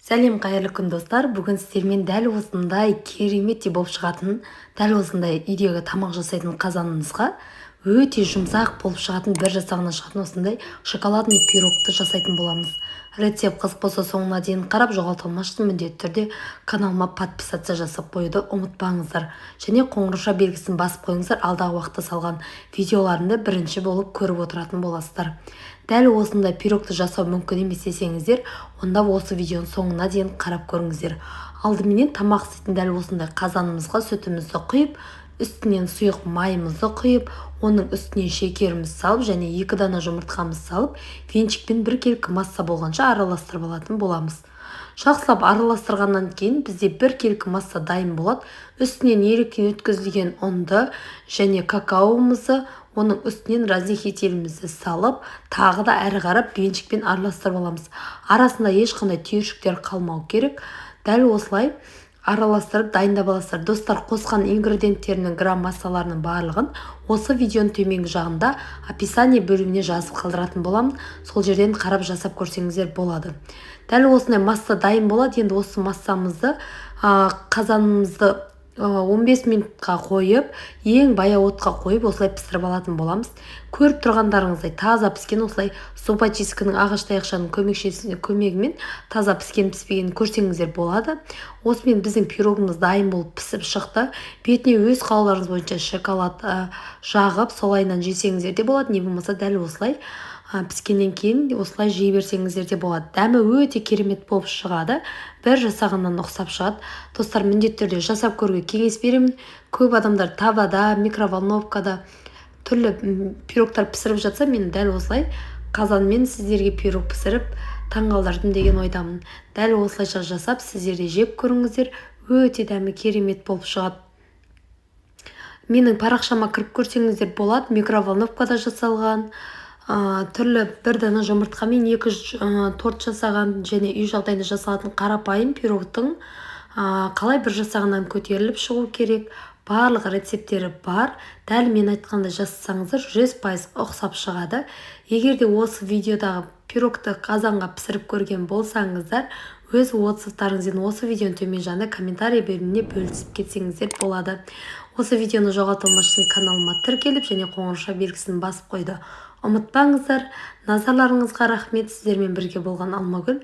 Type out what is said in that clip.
Сәлем қайырлы күн достар. Бүгін сіздермен дәл осындай керемет болып шығатын, дәл осындай үйдегі тамақ жасайтын қазанымызға өте жұмсақ болып шығатын, бір жасағынан шығатын осындай шоколадный пирогты жасайтын боламыз. Рецепт қызық болса соңына дейін қарап, жоғалтылмас міндетті түрде каналыма подписаться жасап қоюды ұмытпаңыздар. Және қоңырауша белгісін басып қойыңыздар, алдағы уақытта салған видеоларымды бірінші болып көріп отыратын боласыздар. Дәл осындай пирогты жасау мүмкін емес десеңіздер, онда осы видеоның соңына дейін қарап көріңіздер. Алдыменен тамақ істейтін дәл осындай қазанымызға сүтімізді құйып, үстінен сұйық майымызды құйып, оның үстіне шекеріміз салып және 2 дана жұмыртқамыз салып, венчикпен біркелкі масса болғанша араластырып алатын боламыз. Жақсылап араластырғаннан кейін бізде біркелкі масса дайын болады. Үстінен електен өткізілген ұнды және какаоымызды, оның үстінен разрыхителімізді салып, тағы да әрі қарап венчикпен араластырып аламыз. Арасында ешқандай түйіршіктер қалмау керек. Дәл осылай араластырып дайындап аласыздар. Достар, қосқан ингредиенттерінің грамм массаларының барлығын осы видеоның төменгі жағында описание бөліміне жазып қалдыратын боламын. Сол жерден қарап жасап көрсеңіздер болады. Дәл осындай масса дайын болады. Енді осы массамызды қазанымызды 15 минутқа қойып, ең баяу отқа қойып, осылай пісіріп алатын боламыз. Көріп тұрғандарыңыздай таза піскен, осылай зубочистканың ағаш таяқшаның көмегімен таза піспегенін көрсеңіздер болады. Осымен біздің пирогымыз дайын болып пісіп шықты. Бетіне өз қалауларыңыз бойынша шоколад жағып, солайынан жесеңіздер де болады. Не болмаса дәл осылай піскеннен кейін осылай жей берсеңіздер де болады. Дәмі өте керемет болып шығады. Бір жасағаннан ұқсап шығады. Достар, міндетті түрде жасап көруге кеңес беремін. Көп адамдар тавада, микроволновкада түрлі пирогтар пісіріп жатса, мен дәл осылай қазанмен сіздерге пирог пісіріп таңғалдырдым деген ойдамын. Дәл осылайша жасап сіздер де жеп көріңіздер. Өте дәмі керемет болып шығады. Менің парақшама кіріп көрсеңіздер болады. Микроволновкада жасалған, түрлі бір дана жұмыртқамен 2 торт жасаған және үй жағдайында жасалатын қарапайым пирогтың қалай бір жасағаннан көтеріліп шығу керек, барлық рецепттері бар. Дәл мен айтқандай жасасаңыздар 100% ұқсап шығады. Егер де осы видеодағы пирогты қазанға пісіріп көрген болсаңыздар, өз отзывтарыңызбен осы видеоның төмен жағында комментарий бөліміне бөлісіп кетсеңіздер болады. Осы видеоны жоғалтылмас үшін каналыма тіркеліп және қоңырауша белгісін басып қойды ұмытпаңыздар. Назарларыңызға рахмет. Сіздермен бірге болған Алмагүл.